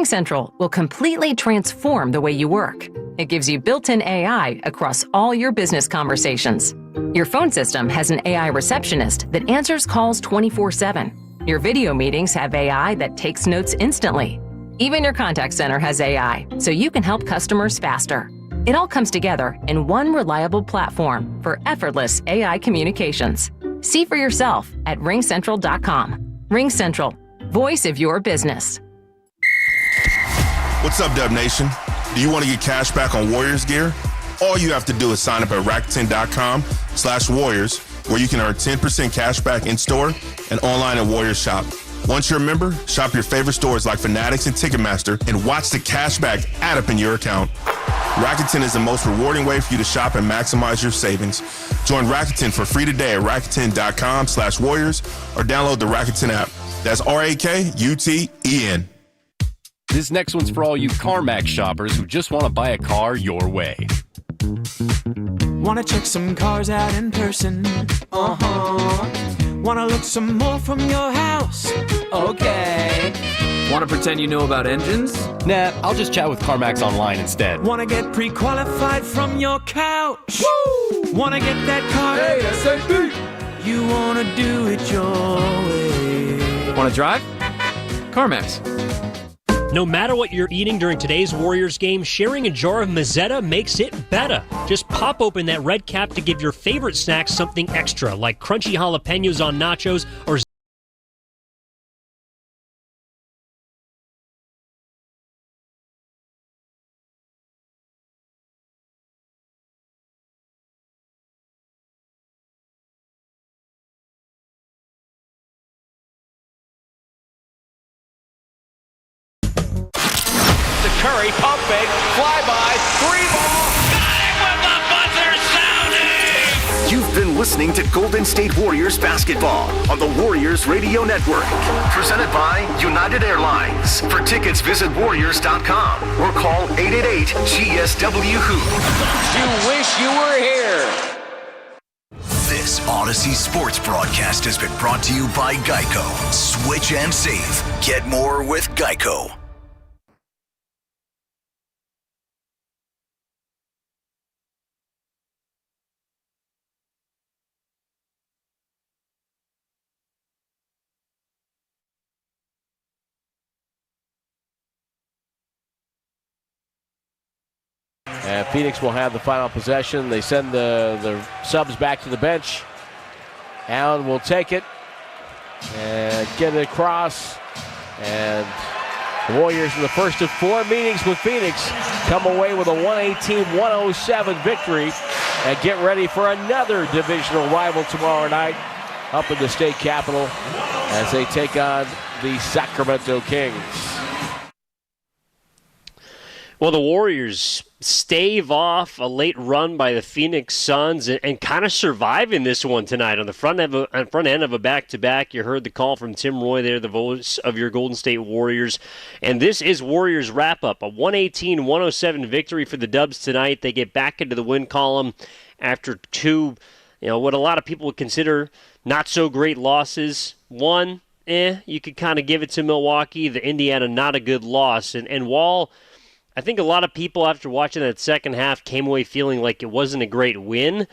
RingCentral will completely transform the way you work. It gives you built-in AI across all your business conversations. Your phone system has an AI receptionist that answers calls 24/7. Your video meetings have AI that takes notes instantly. Even your contact center has AI, so you can help customers faster. It all comes together in one reliable platform for effortless AI communications. See for yourself at ringcentral.com. RingCentral, voice of your business. What's up, Dub Nation? Do you want to get cash back on Warriors gear? All you have to do is sign up at Rakuten.com/Warriors, where you can earn 10% cash back in store and online at Warriors Shop. Once you're a member, shop your favorite stores like Fanatics and Ticketmaster and watch the cash back add up in your account. Rakuten is the most rewarding way for you to shop and maximize your savings. Join Rakuten for free today at Rakuten.com/Warriors or download the Rakuten app. That's RAKUTEN. This next one's for all you CarMax shoppers who just want to buy a car your way. Want to check some cars out in person? Want to look some more from your house? Okay. Want to pretend you know about engines? Nah, I'll just chat with CarMax online instead. Want to get pre-qualified from your couch? Woo! Want to get that car ASAP? You want to do it your way. Want to drive? CarMax. No matter what you're eating during today's Warriors game, sharing a jar of Mazzetta makes it better. Just pop open that red cap to give your favorite snacks something extra, like crunchy jalapenos on nachos or Curry, pump fake, flyby, three ball, got it with the buzzer sounding! You've been listening to Golden State Warriors basketball on the Warriors Radio Network. Presented by United Airlines. For tickets, visit Warriors.com or call 888-GSW-HOOP. You wish you were here. This Odyssey Sports broadcast has been brought to you by Geico. Switch and save. Get more with Geico. And Phoenix will have the final possession. They send the subs back to the bench. Allen will take it and get it across. And the Warriors, in the first of 4 meetings with Phoenix, come away with a 118-107 victory and get ready for another divisional rival tomorrow night up in the state capitol as they take on the Sacramento Kings. Well, the Warriors stave off a late run by the Phoenix Suns and kind of survive in this one tonight on the front end of a back-to-back. You heard the call from Tim Roy there, the voice of your Golden State Warriors. And this is Warriors wrap-up, a 118-107 victory for the Dubs tonight. They get back into the win column after two, what a lot of people would consider not so great losses. One, you could kind of give it to Milwaukee. The Indiana, not a good loss. And while I think a lot of people, after watching that second half, came away feeling like it wasn't a great win,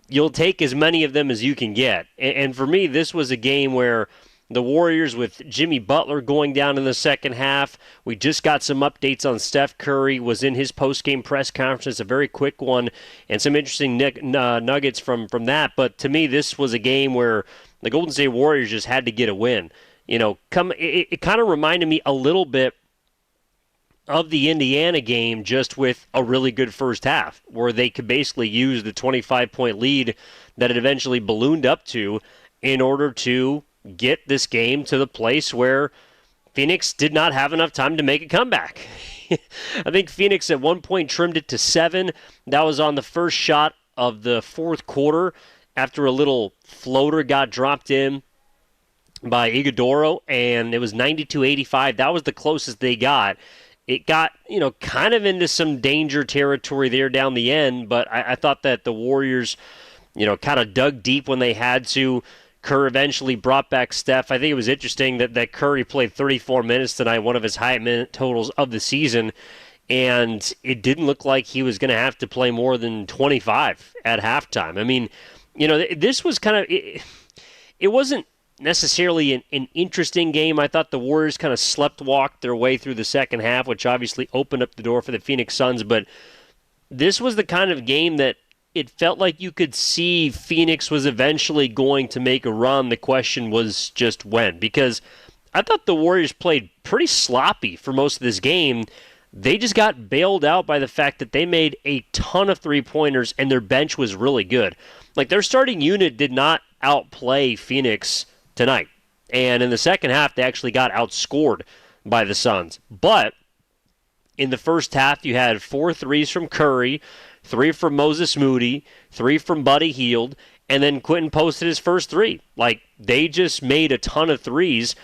you'll take as many of them as you can get. And for me, this was a game where the Warriors, with Jimmy Butler going down in the second half, we just got some updates on Steph Curry, was in his post-game press conference, a very quick one, and some interesting nuggets from that. But to me, this was a game where the Golden State Warriors just had to get a win. It kind of reminded me a little bit of the Indiana game, just with a really good first half, where they could basically use the 25-point lead that it eventually ballooned up to in order to get this game to the place where Phoenix did not have enough time to make a comeback. I think Phoenix at one point trimmed it to 7. That was on the first shot of the fourth quarter after a little floater got dropped in by Iguodala, and it was 92-85. That was the closest they got. It got, kind of into some danger territory there down the end, but I thought that the Warriors, kind of dug deep when they had to, Kerr eventually brought back Steph. I think it was interesting that Curry played 34 minutes tonight, one of his high minute totals of the season, and it didn't look like he was going to have to play more than 25 at halftime. I mean, this was kind of it wasn't necessarily an interesting game. I thought the Warriors kind of sleptwalked their way through the second half, which obviously opened up the door for the Phoenix Suns, but this was the kind of game that it felt like you could see Phoenix was eventually going to make a run. The question was just when, because I thought the Warriors played pretty sloppy for most of this game. They just got bailed out by the fact that they made a ton of three-pointers and their bench was really good. Like, their starting unit did not outplay Phoenix tonight. And in the second half, they actually got outscored by the Suns. But in the first half, you had 4 threes from Curry, 3 from Moses Moody, 3 from Buddy Hield, and then Quentin posted his first 3. Like, they just made a ton of threes,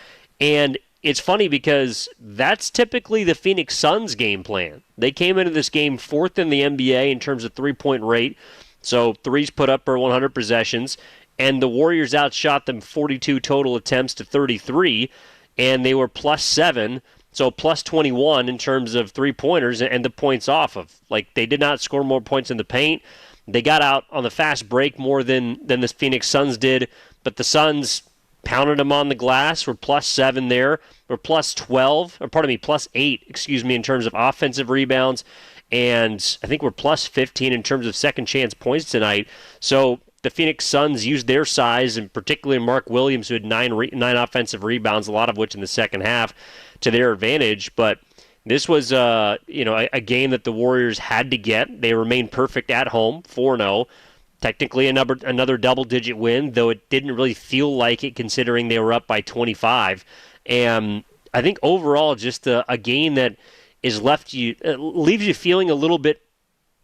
and it's funny because that's typically the Phoenix Suns game plan. They came into this game 4th in the NBA in terms of three-point rate, so threes put up per 100 possessions, and the Warriors outshot them 42 total attempts to 33, and they were plus 7. So plus 21 in terms of three-pointers and the points off of. Like, they did not score more points in the paint. They got out on the fast break more than the Phoenix Suns did, but the Suns pounded them on the glass. Were plus 7 there. Were plus 8, in terms of offensive rebounds. And I think we're plus 15 in terms of second chance points tonight. So the Phoenix Suns used their size, and particularly Mark Williams, who had 9 offensive rebounds, a lot of which in the second half, to their advantage. But this was a game that the Warriors had to get. They remained perfect at home, 4-0. Technically another double-digit win, though it didn't really feel like it considering they were up by 25. And I think overall just a game that leaves you feeling a little bit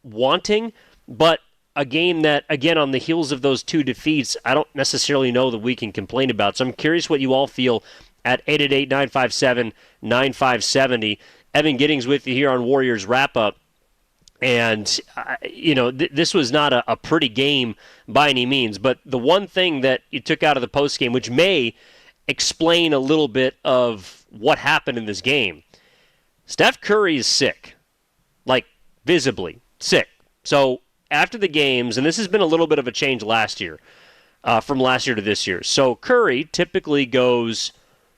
wanting, but a game that, again, on the heels of those 2 defeats, I don't necessarily know that we can complain about. So I'm curious what you all feel at 888-957-9570. Evan Giddings with you here on Warriors Wrap-Up. And, this was not a pretty game by any means. But the one thing that you took out of the postgame, which may explain a little bit of what happened in this game, Steph Curry is sick. Like, visibly sick. So after the games, and this has been a little bit of a change last year, from last year to this year. So Curry typically goes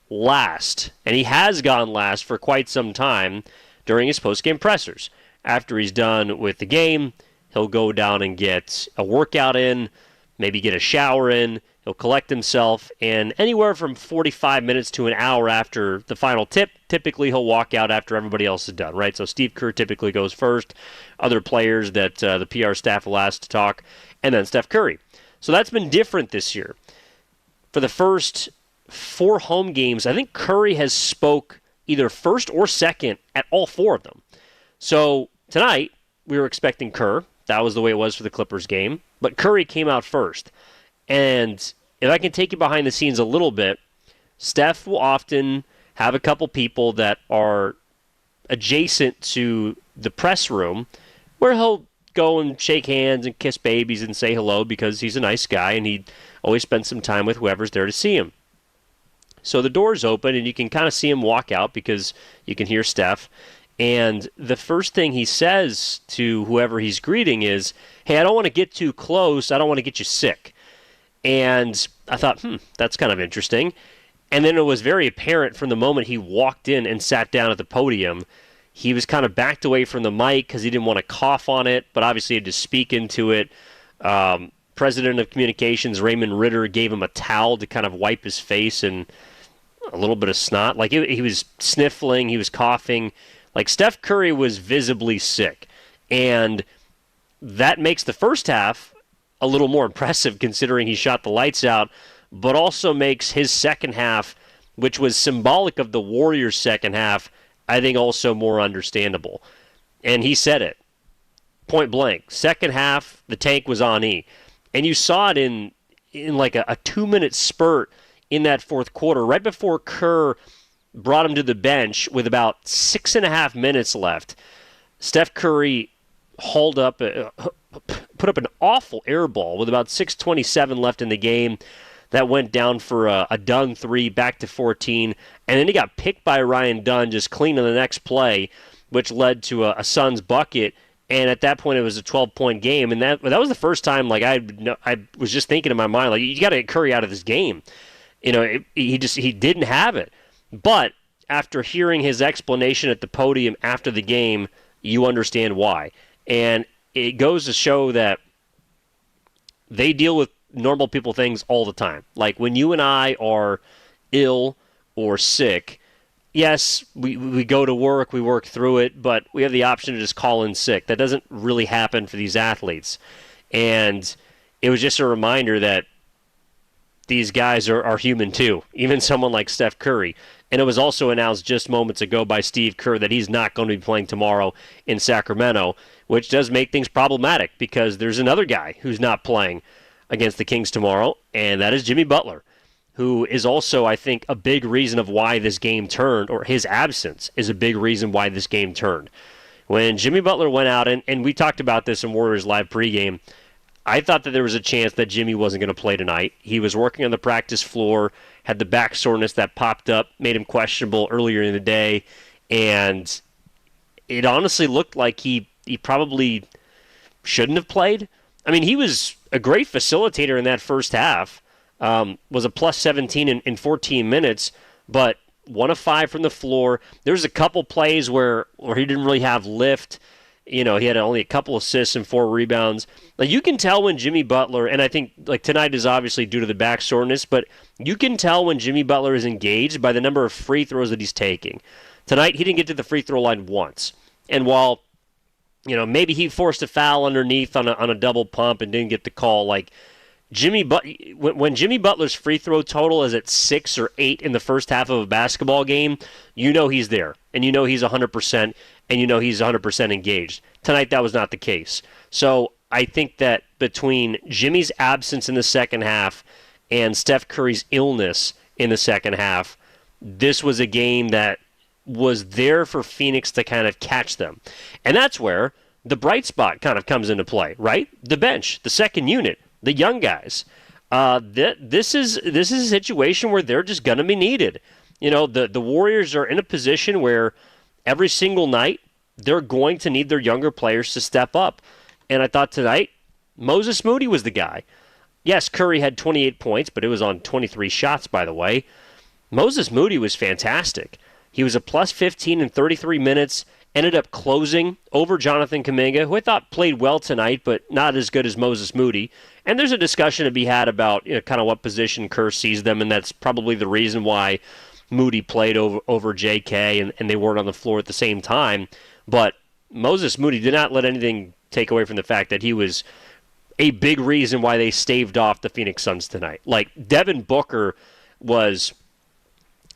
last, and he has gone last for quite some time during his post-game pressers. After he's done with the game, he'll go down and get a workout in, maybe get a shower in, he'll collect himself, and anywhere from 45 minutes to an hour after the final tip, typically he'll walk out after everybody else is done, right? So Steve Kerr typically goes first, other players that the PR staff will ask to talk, and then Steph Curry. So that's been different this year. For the first 4 home games, I think Curry has spoke either first or second at all 4 of them. So tonight, we were expecting Kerr. That was the way it was for the Clippers game. But Curry came out first. And if I can take you behind the scenes a little bit, Steph will often have a couple people that are adjacent to the press room where he'll go and shake hands and kiss babies and say hello because he's a nice guy and he always spends some time with whoever's there to see him. So the door's open, and you can kind of see him walk out because you can hear Steph. And the first thing he says to whoever he's greeting is, hey, I don't want to get too close. I don't want to get you sick. And I thought, that's kind of interesting. And then it was very apparent from the moment he walked in and sat down at the podium, he was kind of backed away from the mic because he didn't want to cough on it, but obviously he had to speak into it. President of Communications, Raymond Ritter, gave him a towel to kind of wipe his face and a little bit of snot. Like, he was sniffling, he was coughing. Like, Steph Curry was visibly sick. And that makes the first half a little more impressive considering he shot the lights out, but also makes his second half, which was symbolic of the Warriors' second half, I think also more understandable. And he said it, point blank. Second half, the tank was on E. And you saw it in like a 2-minute spurt in that fourth quarter, right before Kerr brought him to the bench with about 6.5 minutes left. Steph Curry put up an awful air ball with about 6:27 left in the game. that went down for a Dunn three, back to 14, and then he got picked by Ryan Dunn just clean on the next play, which led to a Suns bucket. And at that point, it was a 12-point game, and that was the first time. Like I was just thinking in my mind, like, you got to get Curry out of this game. He didn't have it. But after hearing his explanation at the podium after the game, you understand why. And it goes to show that they deal with normal people things all the time. Like when you and I are ill or sick, yes, we go to work, we work through it, but we have the option to just call in sick. That doesn't really happen for these athletes. And it was just a reminder that these guys are human too, even someone like Steph Curry. And it was also announced just moments ago by Steve Kerr that he's not going to be playing tomorrow in Sacramento, which does make things problematic because there's another guy who's not playing against the Kings tomorrow, and that is Jimmy Butler, who is also, I think, a big reason of why this game turned, or his absence is a big reason why this game turned. When Jimmy Butler went out, and we talked about this in Warriors Live pregame, I thought that there was a chance that Jimmy wasn't going to play tonight. He was working on the practice floor, had the back soreness that popped up, made him questionable earlier in the day, and it honestly looked like he probably shouldn't have played. I mean, he was a great facilitator in that first half. Was a plus 17 in 14 minutes, but 1 of 5 from the floor. There's a couple plays where he didn't really have lift. He had only a couple assists and 4 rebounds. Now, you can tell when Jimmy Butler, and I think like tonight is obviously due to the back soreness, but you can tell when Jimmy Butler is engaged by the number of free throws that he's taking. Tonight, he didn't get to the free throw line once. And while maybe he forced a foul underneath on a double pump and didn't get the call, like, when Jimmy Butler's free throw total is at 6 or 8 in the first half of a basketball game, he's there, and he's 100%, and he's 100% engaged. Tonight, that was not the case. So I think that between Jimmy's absence in the second half and Steph Curry's illness in the second half, this was a game that was there for Phoenix to kind of catch them. And that's where the bright spot kind of comes into play, right? The bench, the second unit, the young guys. This is a situation where they're just going to be needed. The Warriors are in a position where every single night they're going to need their younger players to step up. And I thought tonight, Moses Moody was the guy. Yes, Curry had 28 points, but it was on 23 shots, by the way. Moses Moody was fantastic. He was a plus 15 in 33 minutes, ended up closing over Jonathan Kuminga, who I thought played well tonight, but not as good as Moses Moody. And there's a discussion to be had about kind of what position Kerr sees them, and that's probably the reason why Moody played over JK, and they weren't on the floor at the same time. But Moses Moody did not let anything take away from the fact that he was a big reason why they staved off the Phoenix Suns tonight. Like, Devin Booker was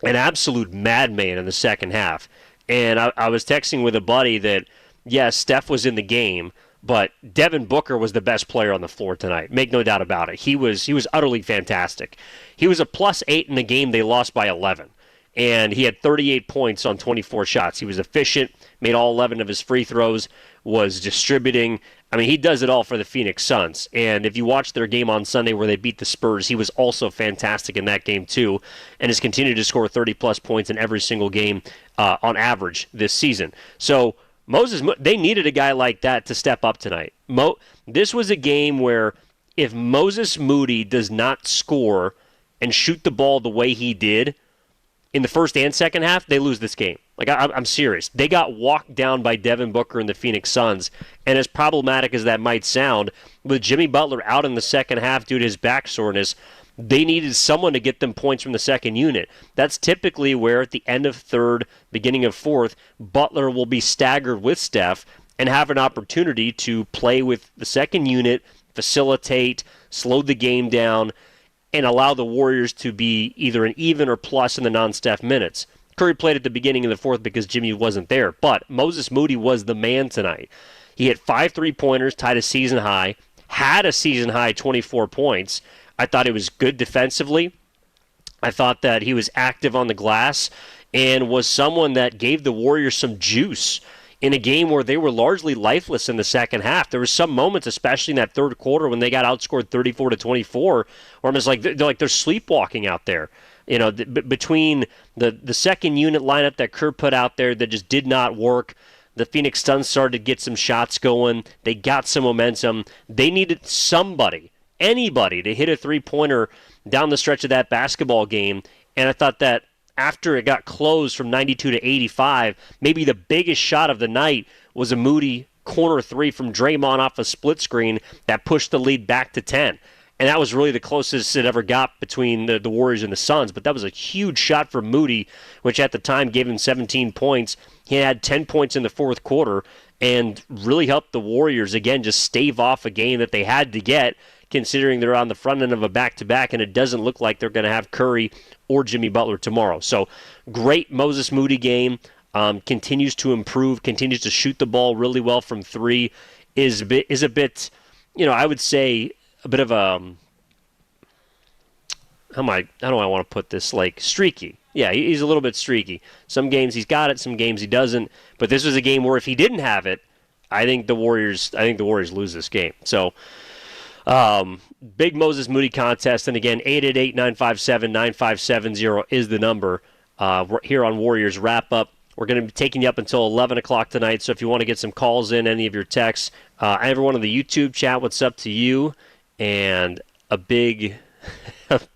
an absolute madman in the second half. And I was texting with a buddy that, yes, Steph was in the game, but Devin Booker was the best player on the floor tonight. Make no doubt about it. He was utterly fantastic. He was a plus 8 in the game they lost by 11. And he had 38 points on 24 shots. He was efficient, made all 11 of his free throws, was distributing. I mean, he does it all for the Phoenix Suns. And if you watch their game on Sunday where they beat the Spurs, he was also fantastic in that game too, and has continued to score 30-plus points in every single game on average this season. So they needed a guy like that to step up tonight. This was a game where if Moses Moody does not score and shoot the ball the way he did in the first and second half, they lose this game. Like, I'm serious. They got walked down by Devin Booker and the Phoenix Suns, and as problematic as that might sound, with Jimmy Butler out in the second half due to his back soreness, they needed someone to get them points from the second unit. That's typically where at the end of third, beginning of fourth, Butler will be staggered with Steph and have an opportunity to play with the second unit, facilitate, slow the game down, and allow the Warriors to be either an even or plus in the non-Steph minutes. Curry played at the beginning of the fourth because Jimmy wasn't there, but Moses Moody was the man tonight. He hit 5 3-pointers, tied a season high, had a season high 24 points. I thought he was good defensively. I thought that he was active on the glass and was someone that gave the Warriors some juice in a game where they were largely lifeless in the second half. There were some moments, especially in that third quarter, when they got outscored 34-24, where I'm just like, they're sleepwalking out there. Between the second unit lineup that Kerr put out there that just did not work, the Phoenix Suns started to get some shots going. They got some momentum. They needed anybody to hit a three-pointer down the stretch of that basketball game. And I thought that after it got closed from 92-85, maybe the biggest shot of the night was a Moody corner three from Draymond off a split screen that pushed the lead back to 10. And that was really the closest it ever got between the Warriors and the Suns. But that was a huge shot for Moody, which at the time gave him 17 points. He had 10 points in the fourth quarter and really helped the Warriors, again, just stave off a game that they had to get, considering they're on the front end of a back-to-back, and it doesn't look like they're going to have Curry or Jimmy Butler tomorrow. So great Moses Moody game. Continues to improve, continues to shoot the ball really well from three, is a bit, I would say a bit of a, how do I want to put this, like streaky. Yeah, he's a little bit streaky. Some games he's got it, some games he doesn't. But this was a game where if he didn't have it, I think the Warriors lose this game. So big Moses Moody contest, and again, 888-957-9570 is the number here on Warriors Wrap Up. We're going to be taking you up until 11 o'clock tonight, so if you want to get some calls in, any of your texts, everyone on the YouTube chat, what's up to you? And a big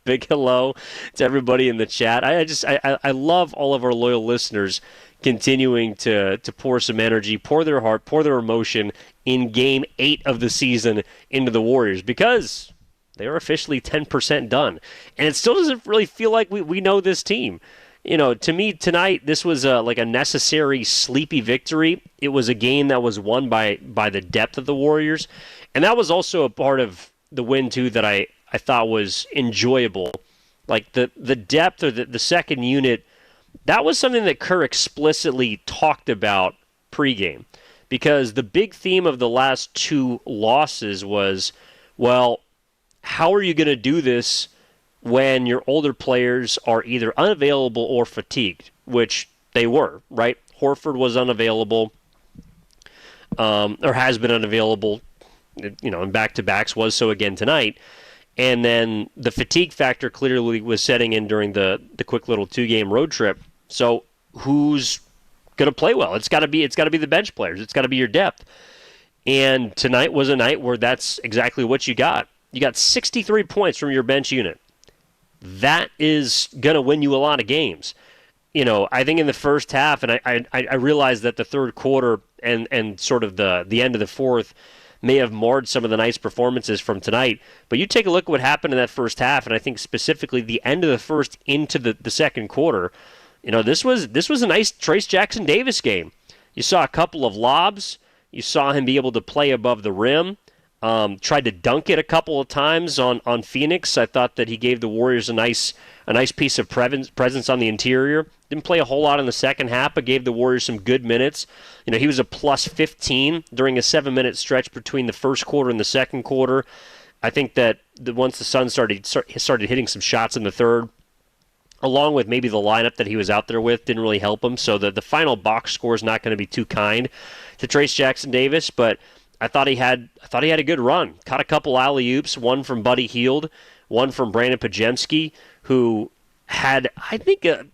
hello to everybody in the chat. I love all of our loyal listeners continuing to pour some energy, pour their heart, pour their emotion in Game 8 of the season into the Warriors, because they are officially 10% done. And it still doesn't really feel like we know this team. To me, tonight, this was like a necessary sleepy victory. It was a game that was won by the depth of the Warriors. And that was also a part of the win, too, that I thought was enjoyable. Like the depth or the second unit, that was something that Kerr explicitly talked about pregame. Because the big theme of the last two losses was, well, how are you going to do this when your older players are either unavailable or fatigued, which they were, right? Horford was unavailable, or has been unavailable, in back-to-backs, was so again tonight. And then the fatigue factor clearly was setting in during the quick little 2-game road trip. So who's going to play well? It's got to be the bench players. It's got to be your depth. And tonight was a night where that's exactly what you got. You got 63 points from your bench unit. That is going to win you a lot of games. I think in the first half, and I realized that the third quarter and sort of the end of the fourth may have marred some of the nice performances from tonight. But you take a look at what happened in that first half, and I think specifically the end of the first into the second quarter. This was a nice Trayce Jackson-Davis game. You saw a couple of lobs. You saw him be able to play above the rim. Tried to dunk it a couple of times on Phoenix. I thought that he gave the Warriors a nice piece of presence on the interior. Didn't play a whole lot in the second half, but gave the Warriors some good minutes. He was a plus 15 during a 7-minute stretch between the first quarter and the second quarter. I think that once the Suns started hitting some shots in the third, along with maybe the lineup that he was out there with, didn't really help him. So the final box score is not going to be too kind to Trayce Jackson-Davis, but I thought he had a good run. Caught a couple alley-oops, one from Buddy Hield, one from Brandon Podziemski, who had, I think, a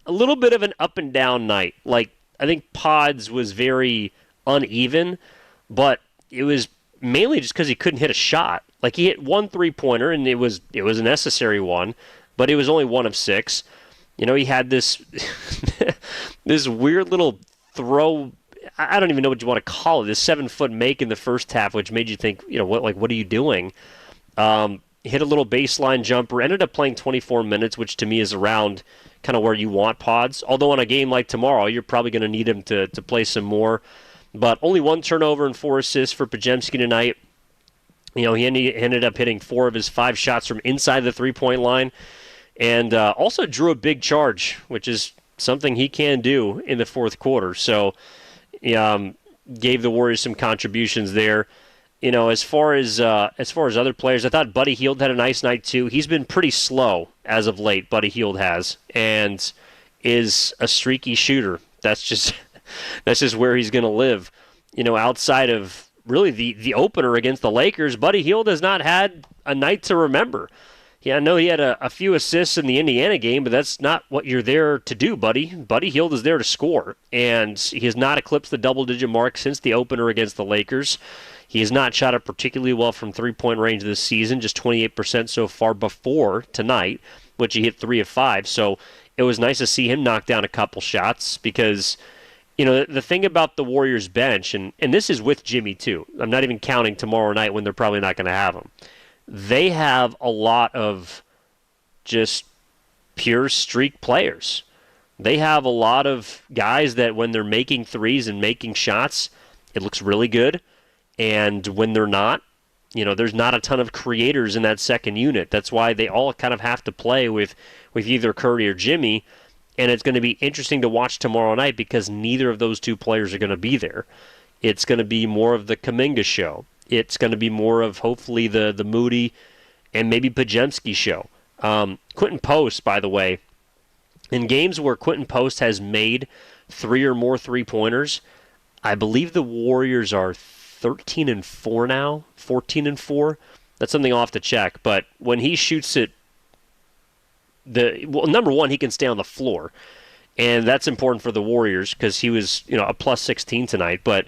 little bit of an up-and-down night. Like, I think Pods was very uneven, but it was mainly just because he couldn't hit a shot. Like, he hit one three-pointer, and it was a necessary one, but it was only 1 of 6. He had this this weird little throw. I don't even know what you want to call it. This 7-foot make in the first half, which made you think, what are you doing? Hit a little baseline jumper. Ended up playing 24 minutes, which to me is around kind of where you want Pods. Although on a game like tomorrow, you're probably going to need him to play some more. But only 1 turnover and 4 assists for Podziemski tonight. He ended up hitting 4 of his 5 shots from inside the three-point line. And also drew a big charge, which is something he can do in the fourth quarter. So gave the Warriors some contributions there. As far as other players, I thought Buddy Hield had a nice night too. He's been pretty slow as of late, Buddy Hield has, and is a streaky shooter. That's just That's just where he's going to live. Outside of really the opener against the Lakers, Buddy Hield has not had a night to remember. Yeah, I know he had a few assists in the Indiana game, but that's not what you're there to do, buddy. Buddy Hield is there to score, and he has not eclipsed the double-digit mark since the opener against the Lakers. He has not shot it particularly well from three-point range this season, just 28% so far before tonight, which he hit 3 of 5. So it was nice to see him knock down a couple shots because, the thing about the Warriors bench, and this is with Jimmy too, I'm not even counting tomorrow night when they're probably not going to have him. They have a lot of just pure streak players. They have a lot of guys that when they're making threes and making shots, it looks really good. And when they're not, there's not a ton of creators in that second unit. That's why they all kind of have to play with either Curry or Jimmy. And it's going to be interesting to watch tomorrow night because neither of those two players are going to be there. It's going to be more of the Kuminga show. It's going to be more of, hopefully, the Moody and maybe Podziemski show. Quentin Post, by the way, in games where Quentin Post has made 3 or more three-pointers, I believe the Warriors are 13-4 now, 14-4. That's something I'll have to check. But when he shoots it, number one, he can stay on the floor. And that's important for the Warriors because he was, a plus 16 tonight. But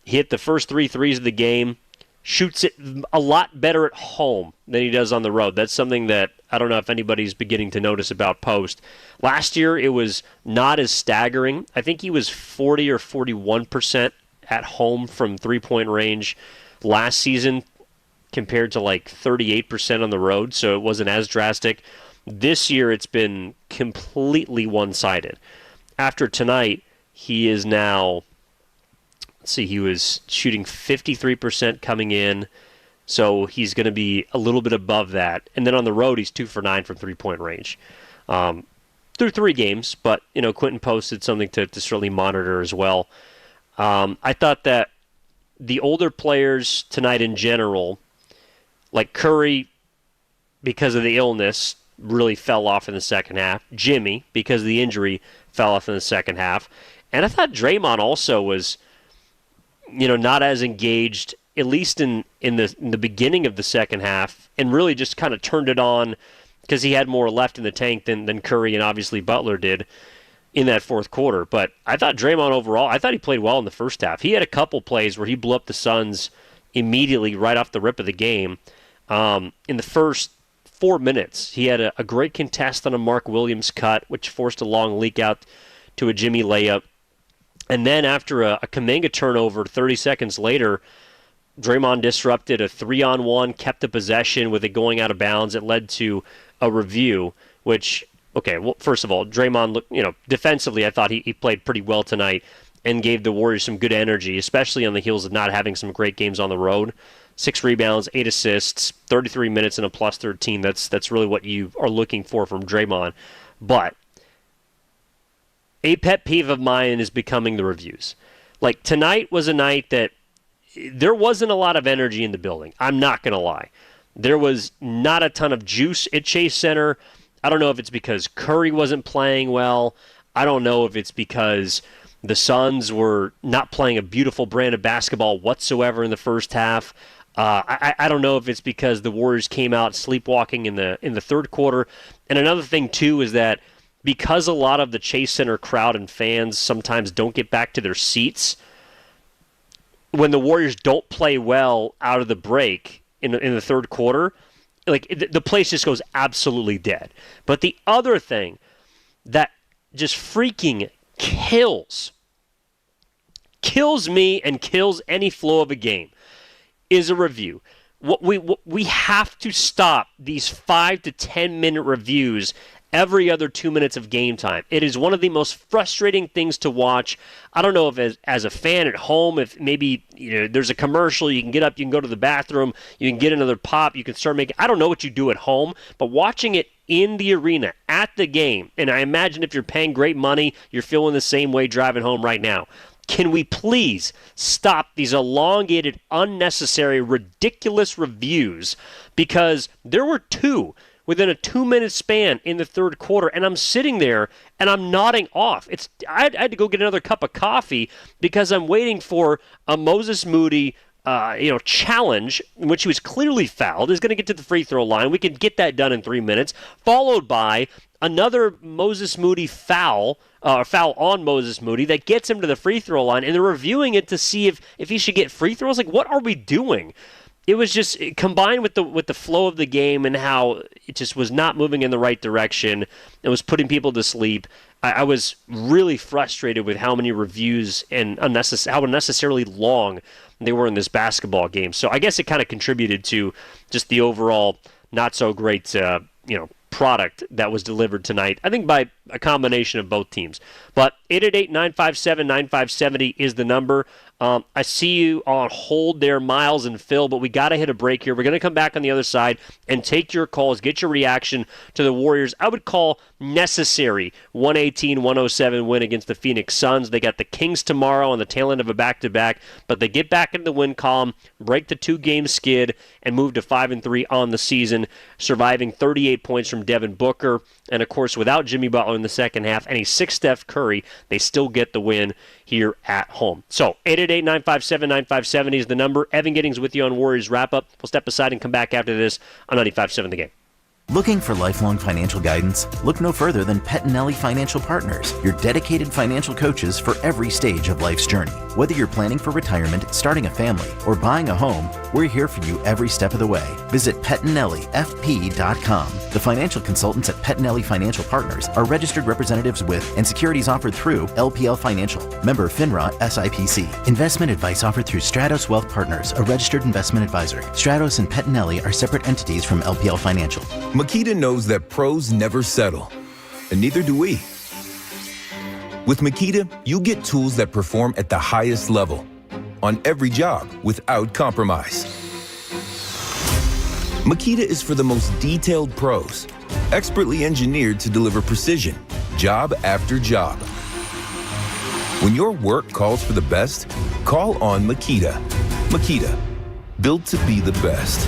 he hit the first 3 threes of the game, shoots it a lot better at home than he does on the road. That's something that I don't know if anybody's beginning to notice about Post. Last year, it was not as staggering. I think he was 40 or 41% at home from three-point range last season compared to like 38% on the road, so it wasn't as drastic. This year, it's been completely one-sided. After tonight, he is now... he was shooting 53% coming in, so he's going to be a little bit above that. And then on the road, he's 2 for 9 from three-point range through 3 games. But, Quentin posted something to certainly monitor as well. I thought that the older players tonight in general, like Curry, because of the illness, really fell off in the second half. Jimmy, because of the injury, fell off in the second half. And I thought Draymond also was... not as engaged, at least in the beginning of the second half, and really just kind of turned it on because he had more left in the tank than Curry and obviously Butler did in that fourth quarter. But I thought Draymond overall, I thought he played well in the first half. He had a couple plays where he blew up the Suns immediately right off the rip of the game. In the first 4 minutes, he had a great contest on a Mark Williams cut, which forced a long leak out to a Jimmy layup. And then after a Kuminga turnover 30 seconds later, Draymond disrupted a 3-on-1, kept the possession with it going out of bounds. It led to a review, which, okay, well, first of all, Draymond, defensively, I thought he played pretty well tonight and gave the Warriors some good energy, especially on the heels of not having some great games on the road. 6 rebounds, 8 assists, 33 minutes, and a plus 13. That's really what you are looking for from Draymond. But a pet peeve of mine is becoming the reviews. Like, tonight was a night that there wasn't a lot of energy in the building. I'm not going to lie. There was not a ton of juice at Chase Center. I don't know if it's because Curry wasn't playing well. I don't know if it's because the Suns were not playing a beautiful brand of basketball whatsoever in the first half. I don't know if it's because the Warriors came out sleepwalking in the third quarter. And another thing, too, is that because a lot of the Chase Center crowd and fans sometimes don't get back to their seats, when the Warriors don't play well out of the break in the third quarter, like the place just goes absolutely dead. But the other thing that just freaking kills me and kills any flow of a game is a review. We have to stop these 5 to 10 minute reviews every other 2 minutes of game time. It is one of the most frustrating things to watch. I don't know if as a fan at home, if maybe there's a commercial, you can get up, you can go to the bathroom, you can get another pop, you can start making, I don't know what you do at home, but watching it in the arena, at the game, and I imagine if you're paying great money, you're feeling the same way driving home right now. Can we please stop these elongated, unnecessary, ridiculous reviews? Because there were 2 within a 2-minute span in the third quarter, and I'm sitting there and I'm nodding off. I had to go get another cup of coffee because I'm waiting for a Moses Moody challenge in which he was clearly fouled. He's going to get to the free throw line. We can get that done in 3 minutes, followed by another Moses Moody foul on Moses Moody that gets him to the free throw line, and they're reviewing it to see if he should get free throws. Like, what are we doing? It was just combined with the flow of the game and how it just was not moving in the right direction. It was putting people to sleep. I was really frustrated with how many reviews and how unnecessarily long they were in this basketball game. So I guess it kind of contributed to just the overall not so great product that was delivered tonight, I think by a combination of both teams. But 888-957-9570 is the number. I see you on hold there, Miles and Phil, but we got to hit a break here. We're going to come back on the other side and take your calls, get your reaction to the Warriors. I would call necessary 118-107 win against the Phoenix Suns. They got the Kings tomorrow on the tail end of a back-to-back, but they get back into the win column, break the 2-game skid, and move to 5-3 on the season, surviving 38 points from Devin Booker. And, of course, without Jimmy Butler in the second half and a 6 Steph Curry, they still get the win here at home. So 888-957-9570 is the number. Evan Giddings with you on Warriors Wrap-Up. We'll step aside and come back after this on 95.7 The Game. Looking for lifelong financial guidance? Look no further than Pettinelli Financial Partners, your dedicated financial coaches for every stage of life's journey. Whether you're planning for retirement, starting a family, or buying a home, we're here for you every step of the way. Visit PettinelliFP.com. The financial consultants at Pettinelli Financial Partners are registered representatives with and securities offered through LPL Financial, member FINRA SIPC. Investment advice offered through Stratos Wealth Partners, a registered investment advisor. Stratos and Pettinelli are separate entities from LPL Financial. Makita knows that pros never settle, and neither do we. With Makita, you get tools that perform at the highest level on every job without compromise. Makita is for the most detailed pros, expertly engineered to deliver precision, job after job. When your work calls for the best, call on Makita. Makita, built to be the best.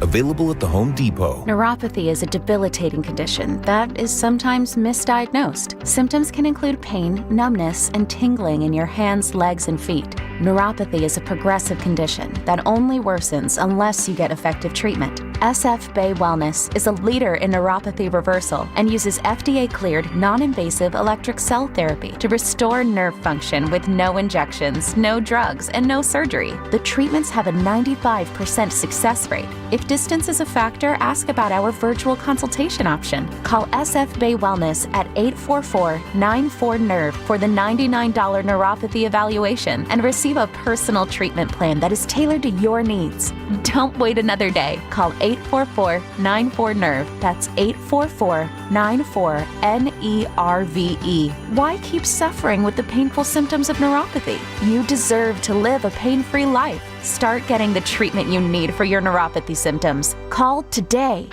Available at the Home Depot. Neuropathy is a debilitating condition that is sometimes misdiagnosed. Symptoms can include pain, numbness, and tingling in your hands, legs, and feet. Neuropathy is a progressive condition that only worsens unless you get effective treatment. SF Bay Wellness is a leader in neuropathy reversal and uses FDA-cleared, non-invasive electric cell therapy to restore nerve function with no injections, no drugs, and no surgery. The treatments have a 95% success rate. If distance is a factor, ask about our virtual consultation option. Call SF Bay Wellness at 844-94-NERVE for the $99 neuropathy evaluation and receive a personal treatment plan that is tailored to your needs. Don't wait another day. Call 844-94-NERVE. That's 844-94-NERVE. Why keep suffering with the painful symptoms of neuropathy? You deserve to live a pain-free life. Start getting the treatment you need for your neuropathy symptoms. Call today.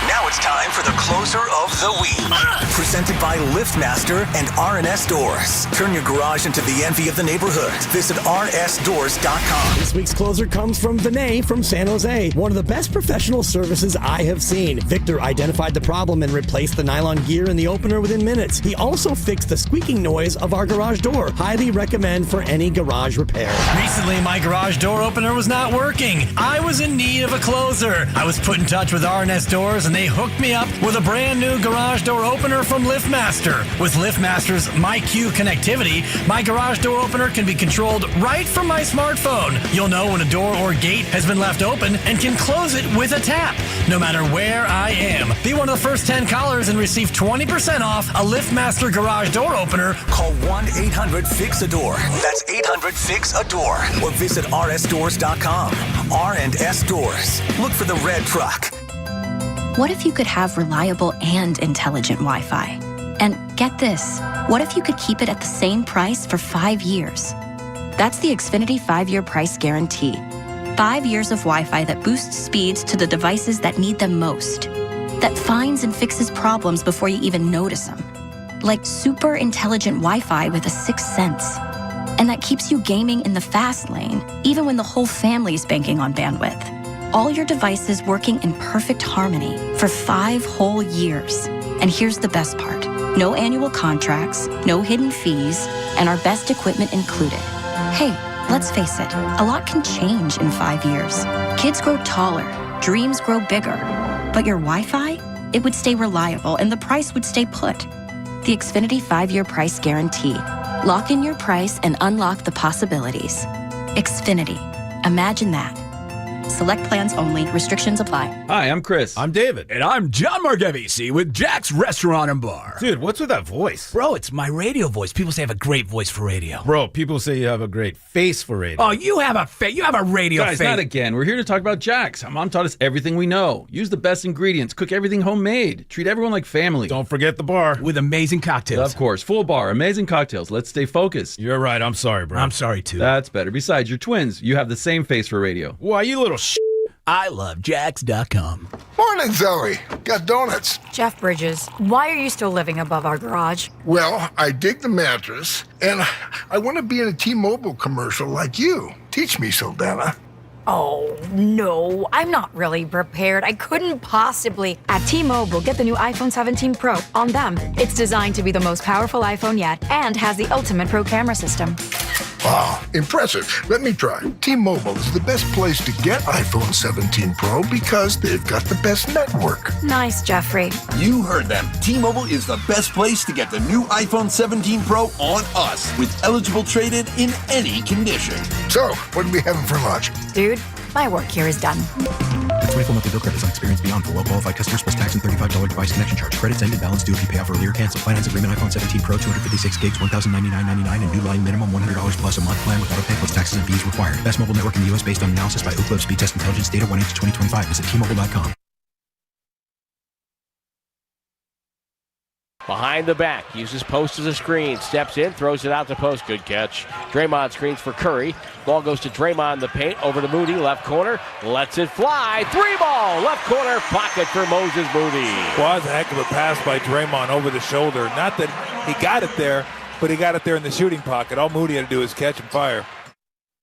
Now it's time for the closer of the week. Presented by LiftMaster and RNS Doors. Turn your garage into the envy of the neighborhood. Visit rnsdoors.com. This week's closer comes from Vinay from San Jose. One of the best professional services I have seen. Victor identified the problem and replaced the nylon gear in the opener within minutes. He also fixed the squeaking noise of our garage door. Highly recommend for any garage repair. Recently, my garage door opener was not working. I was in need of a closer. I was put in touch with RNS Doors and they hooked me up with a brand new garage door opener from LiftMaster. With LiftMaster's MyQ connectivity, my garage door opener can be controlled right from my smartphone. You'll know when a door or gate has been left open and can close it with a tap, no matter where I am. Be one of the first 10 callers and receive 20% off a LiftMaster garage door opener. Call 1-800-FIX-A-DOOR. That's 800-FIX-A-DOOR. Or visit rsdoors.com. R&S Doors. Look for the red truck. What if you could have reliable and intelligent Wi-Fi? And get this, what if you could keep it at the same price for 5 years? That's the Xfinity 5-year price guarantee. 5 years of Wi-Fi that boosts speeds to the devices that need them most. That finds and fixes problems before you even notice them. Like super intelligent Wi-Fi with a sixth sense. And that keeps you gaming in the fast lane, even when the whole family's banking on bandwidth. All your devices working in perfect harmony. for 5 whole years. And here's the best part. No annual contracts, no hidden fees, and our best equipment included. Hey, let's face it, a lot can change in 5 years. Kids grow taller, dreams grow bigger. But your Wi-Fi? It would stay reliable and the price would stay put. The Xfinity 5-year price guarantee. Lock in your price and unlock the possibilities. Xfinity. Imagine that. Select plans only. Restrictions apply. Hi, I'm Chris. I'm David. And I'm John Margevisi with Jack's Restaurant and Bar. Dude, what's with that voice? Bro, it's my radio voice. People say I have a great voice for radio. Bro, people say you have a great face for radio. Oh, you have a radio Guys, face. not again. We're here to talk about Jack's. Our mom taught us everything we know. Use the best ingredients. Cook everything homemade. Treat everyone like family. Don't forget the bar. With amazing cocktails. Of course. Full bar. Amazing cocktails. Let's stay focused. You're right. I'm sorry, bro. I'm sorry, too. That's better. Besides, you're twins. You have the same face for radio. Why, you little I love Jax.com. Morning, Zoe. Got donuts. Jeff Bridges, why are you still living above our garage? Well, I dig the mattress, and I want to be in a T-Mobile commercial like you. Teach me, Saldana. Oh, no, I'm not really prepared. I couldn't possibly. At T-Mobile, get the new iPhone 17 Pro on them. It's designed to be the most powerful iPhone yet and has the ultimate pro camera system. Wow, impressive. Let me try. T-Mobile is the best place to get iPhone 17 Pro because they've got the best network. Nice, Jeffrey. You heard them. T-Mobile is the best place to get the new iPhone 17 Pro on us with eligible trade-in in any condition. So, what are we having for lunch? Dude, my work here is done. The 24 monthly bill credits on experience beyond for well-qualified customers plus tax and $35 device connection charge. Credits end and balance due if you pay off earlier. Cancel. Finance agreement iPhone 17 Pro 256 gigs, $1,099.99 and new line minimum $100 plus a month plan with auto pay plus taxes and fees required. Best mobile network in the U.S. based on analysis by Ookla Speed Test Intelligence data 1/2025. Visit T-Mobile.com. Behind the back, uses post as a screen, steps in, throws it out to post. Good catch. Draymond screens for Curry. Ball goes to Draymond in the paint, over to Moody, left corner, lets it fly. 3-ball, left corner, pocket for Moses Moody. Well, that's a heck of a pass by Draymond over the shoulder. Not that he got it there, but he got it there in the shooting pocket. All Moody had to do is catch and fire.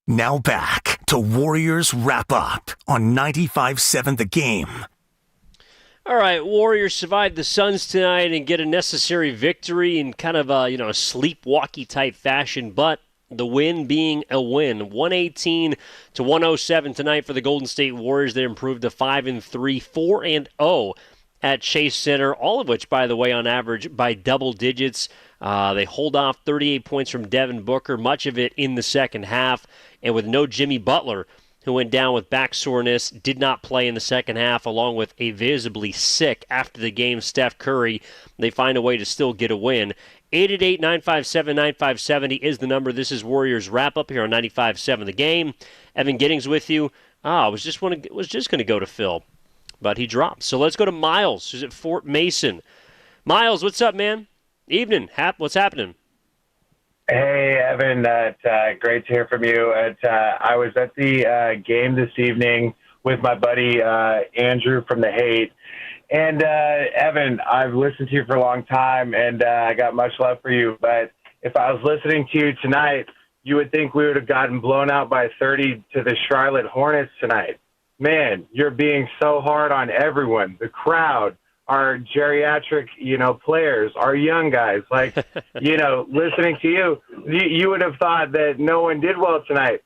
Now back to Warriors Wrap Up on 95.7 The Game. All right, Warriors survive the Suns tonight and get a necessary victory in kind of a sleepwalky type fashion, but the win being a win. 118-107 tonight for the Golden State Warriors. They improved to 5-3, 4-0 at Chase Center, all of which, by the way, on average by double digits. They hold off 38 points from Devin Booker, much of it in the second half, and with no Jimmy Butler, who went down with back soreness, did not play in the second half, along with a visibly sick after the game Steph Curry. They find a way to still get a win. 888-957-9570 is the number. This is Warriors Wrap-Up here on 95.7 The Game. Evan Giddings with you. I was just going to go to Phil, but he dropped. So let's go to Miles, who's at Fort Mason. Miles, what's up, man? Evening. What's happening? Hey, Evan. Great to hear from you. I was at the game this evening with my buddy Andrew from The Hate. And, Evan, I've listened to you for a long time, and I got much love for you. But if I was listening to you tonight, you would think we would have gotten blown out by 30 to the Charlotte Hornets tonight. Man, you're being so hard on everyone, the crowd, our geriatric, players, our young guys. Like, listening to you would have thought that no one did well tonight.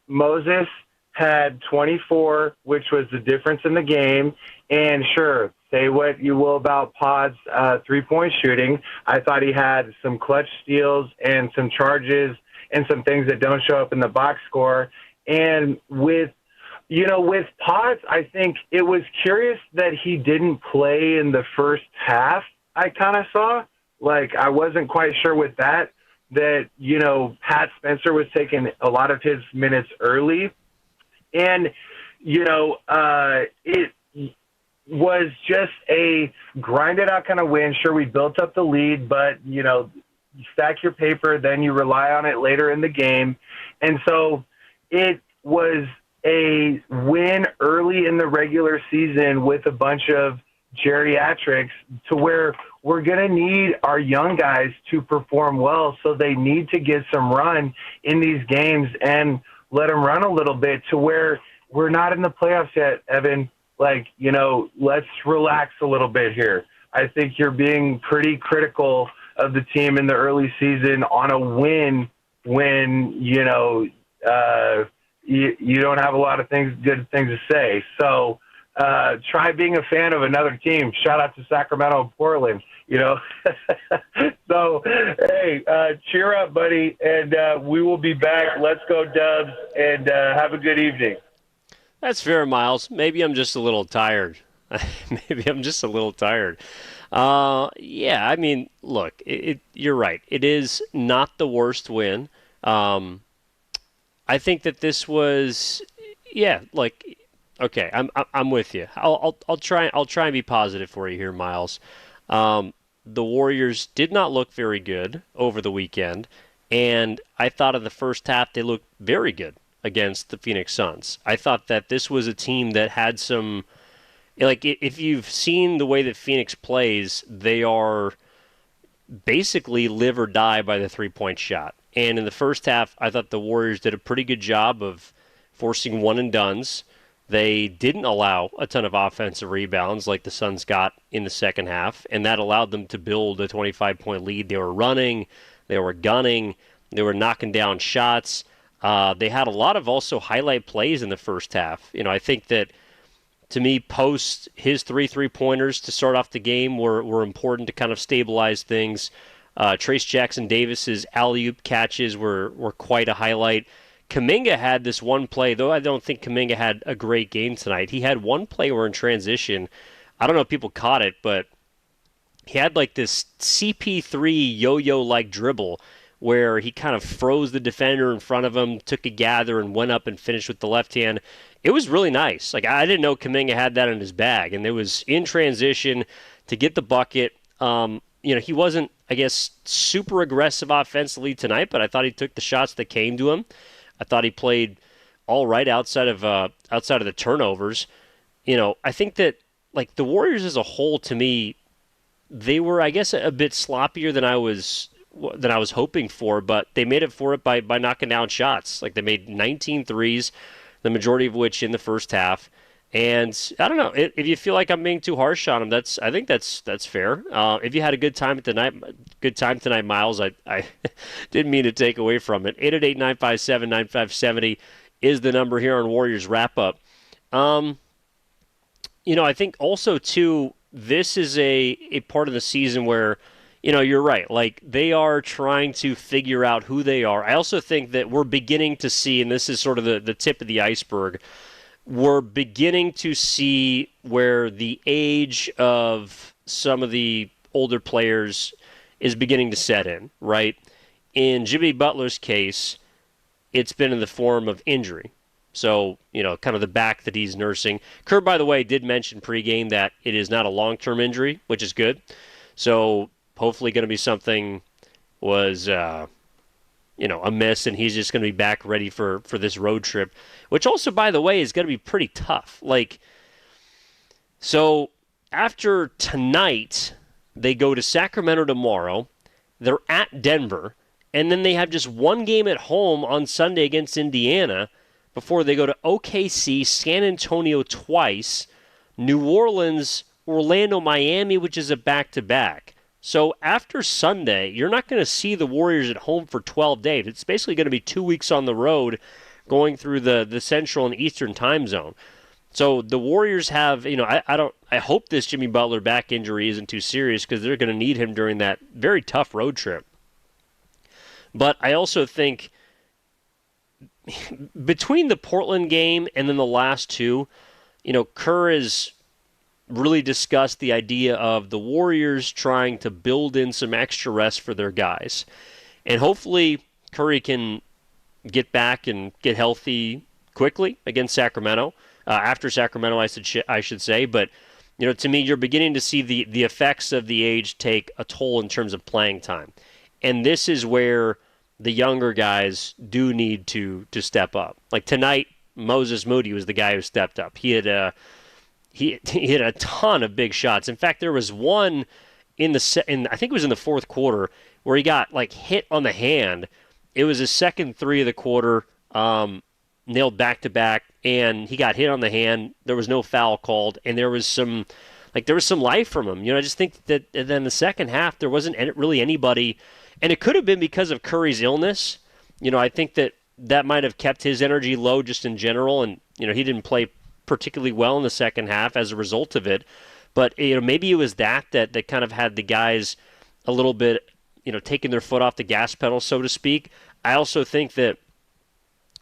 Moses had 24, which was the difference in the game. And sure, say what you will about Pod's three-point shooting. I thought he had some clutch steals and some charges and some things that don't show up in the box score. And with Potts, I think it was curious that he didn't play in the first half. I kind of saw, I wasn't quite sure with that Pat Spencer was taking a lot of his minutes early. And, it was just a grinded out kind of win. Sure, we built up the lead, but, you stack your paper, then you rely on it later in the game. And so it was a win early in the regular season with a bunch of geriatrics to where we're going to need our young guys to perform well. So they need to get some run in these games and let them run a little bit to where we're not in the playoffs yet, Evan. like, let's relax a little bit here. I think you're being pretty critical of the team in the early season on a win when, you don't have a lot of good things to say. So try being a fan of another team. Shout out to Sacramento and Portland, So, hey, cheer up, buddy, and we will be back. Let's go Dubs, and have a good evening. That's fair, Miles. Maybe I'm just a little tired. Yeah, I mean, look, you're right. It is not the worst win. I think that this was, okay. I'm with you. I'll try and be positive for you here, Miles. The Warriors did not look very good over the weekend, and I thought in the first half they looked very good against the Phoenix Suns. I thought that this was a team that had some, if you've seen the way that Phoenix plays, they are basically live or die by the three-point shot. And in the first half, I thought the Warriors did a pretty good job of forcing one-and-dones. They didn't allow a ton of offensive rebounds like the Suns got in the second half, and that allowed them to build a 25-point lead. They were running, they were gunning, they were knocking down shots. They had a lot of also highlight plays in the first half. I think that, to me, Post, his three-pointers to start off the game were important to kind of stabilize things. Trace Jackson-Davis's alley-oop catches were quite a highlight. Kuminga had this one play, though I don't think Kuminga had a great game tonight. He had one play where in transition, I don't know if people caught it, but he had like this CP3 yo-yo-like dribble where he kind of froze the defender in front of him, took a gather, and went up and finished with the left hand. It was really nice. Like, I didn't know Kuminga had that in his bag, and it was in transition to get the bucket. He wasn't, I guess, super aggressive offensively tonight, but I thought he took the shots that came to him. I thought he played all right outside of the turnovers. I think that, like, the Warriors as a whole, to me, they were, I guess, a bit sloppier than I was hoping for, but they made it for it by knocking down shots. Like, they made 19 threes, the majority of which in the first half. And I don't know if you feel like I'm being too harsh on them. I think that's fair. If you had a good time tonight, Miles, I didn't mean to take away from it. 888-957-9570 is the number here on Warriors Wrap Up. I think also too, this is a part of the season where, you're right. Like, they are trying to figure out who they are. I also think that we're beginning to see, and this is sort of the tip of the iceberg, we're beginning to see where the age of some of the older players is beginning to set in, right? In Jimmy Butler's case, it's been in the form of injury. So, kind of the back that he's nursing. Kerr, by the way, did mention pregame that it is not a long-term injury, which is good. So, hopefully going to be something was a miss, and he's just going to be back ready for this road trip, which also, by the way, is going to be pretty tough. So after tonight, they go to Sacramento tomorrow. They're at Denver, and then they have just one game at home on Sunday against Indiana before they go to OKC, San Antonio twice, New Orleans, Orlando, Miami, which is a back-to-back. So after Sunday, you're not going to see the Warriors at home for 12 days. It's basically going to be 2 weeks on the road going through the Central and Eastern time zone. So the Warriors have, I hope this Jimmy Butler back injury isn't too serious because they're going to need him during that very tough road trip. But I also think between the Portland game and then the last two, Kerr is really discussed the idea of the Warriors trying to build in some extra rest for their guys. And hopefully Curry can get back and get healthy quickly against Sacramento, after Sacramento, I should say. But, to me, you're beginning to see the effects of the age take a toll in terms of playing time. And this is where the younger guys do need to step up. Like tonight, Moody was the guy who stepped up. He hit a ton of big shots. In fact, there was one I think it was in the fourth quarter where he got hit on the hand. It was his second three of the quarter, nailed back-to-back and he got hit on the hand. There was no foul called, and there was some life from him. I just think that then the second half there wasn't really anybody, and it could have been because of Curry's illness. I think that might have kept his energy low just in general, and he didn't play particularly well in the second half as a result of it. But maybe it was that kind of had the guys a little bit taking their foot off the gas pedal, so to speak. I also think that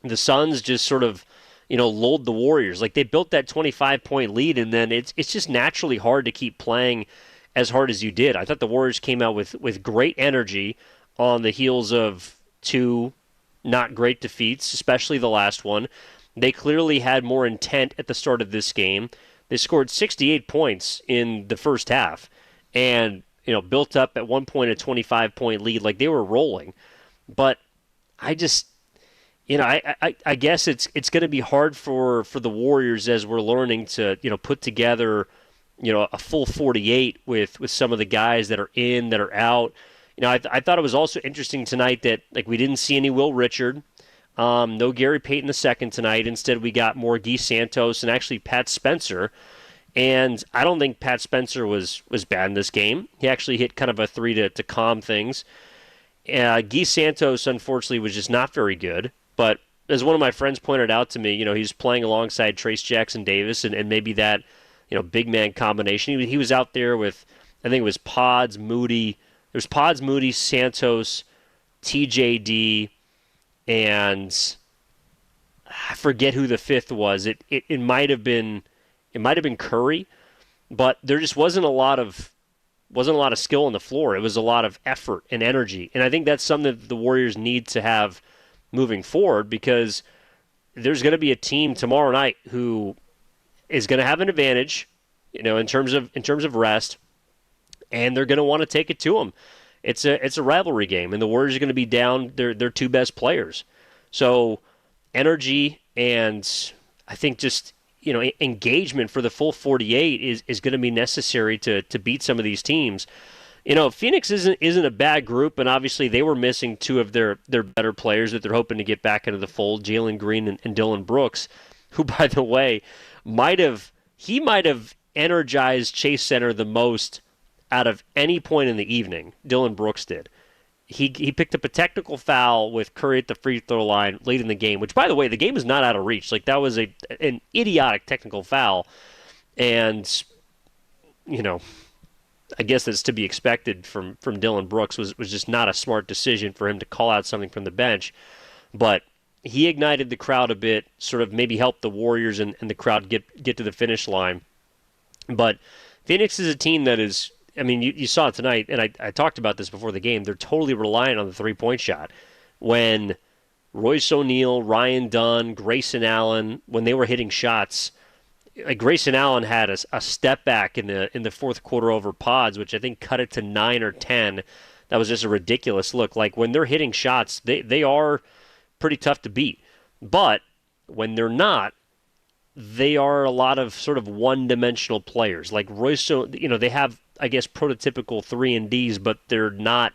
the Suns just sort of lulled the Warriors. Like, they built that 25-point lead, and then it's just naturally hard to keep playing as hard as you did. I thought the Warriors came out with great energy on the heels of two not great defeats, especially the last one. They clearly had more intent at the start of this game. They scored 68 points in the first half and, built up at one point a 25-point lead. Like, they were rolling. But I just, I guess it's going to be hard for the Warriors as we're learning to, put together, a full 48 with some of the guys that are in, that are out. I thought it was also interesting tonight that, like, we didn't see any Will Richard. No Gary Payton II tonight. Instead, we got more Guy Santos and actually Pat Spencer. And I don't think Pat Spencer was bad in this game. He actually hit kind of a three to calm things. Guy Santos, unfortunately, was just not very good. But as one of my friends pointed out to me, he's playing alongside Trace Jackson Davis and maybe that, big man combination. He was out there with, I think it was Pods, Moody. There's Pods, Moody, Santos, TJD, and I forget who the fifth was. It might have been Curry, but there just wasn't a lot of skill on the floor. It was a lot of effort and energy, and I think that's something that the Warriors need to have moving forward, because there's going to be a team tomorrow night who is going to have an advantage, in terms of rest, and they're going to want to take it to them. It's a rivalry game, and the Warriors are going to be down their two best players. So energy and I think just engagement for the full 48 is going to be necessary to beat some of these teams. Phoenix isn't a bad group, and obviously they were missing two of their better players that they're hoping to get back into the fold, Jalen Green and Dillon Brooks, who, by the way, might have energized Chase Center the most out of any point in the evening. Dillon Brooks did. He picked up a technical foul with Curry at the free throw line late in the game, which, by the way, the game is not out of reach. Like, that was an idiotic technical foul, and I guess that's to be expected from Dillon Brooks. Was just not a smart decision for him to call out something from the bench, but he ignited the crowd a bit, sort of maybe helped the Warriors and the crowd get to the finish line. But Phoenix is a team that is, you saw it tonight, and I talked about this before the game. They're totally reliant on the three-point shot. When Royce O'Neal, Ryan Dunn, Grayson Allen, when they were hitting shots, like Grayson Allen had a step back in the fourth quarter over Pods, which I think cut it to 9 or 10. That was just a ridiculous look. Like, when they're hitting shots, they are pretty tough to beat. But when they're not, they are a lot of sort of one-dimensional players. Like Royce, they have, I guess, prototypical 3-and-Ds, but they're not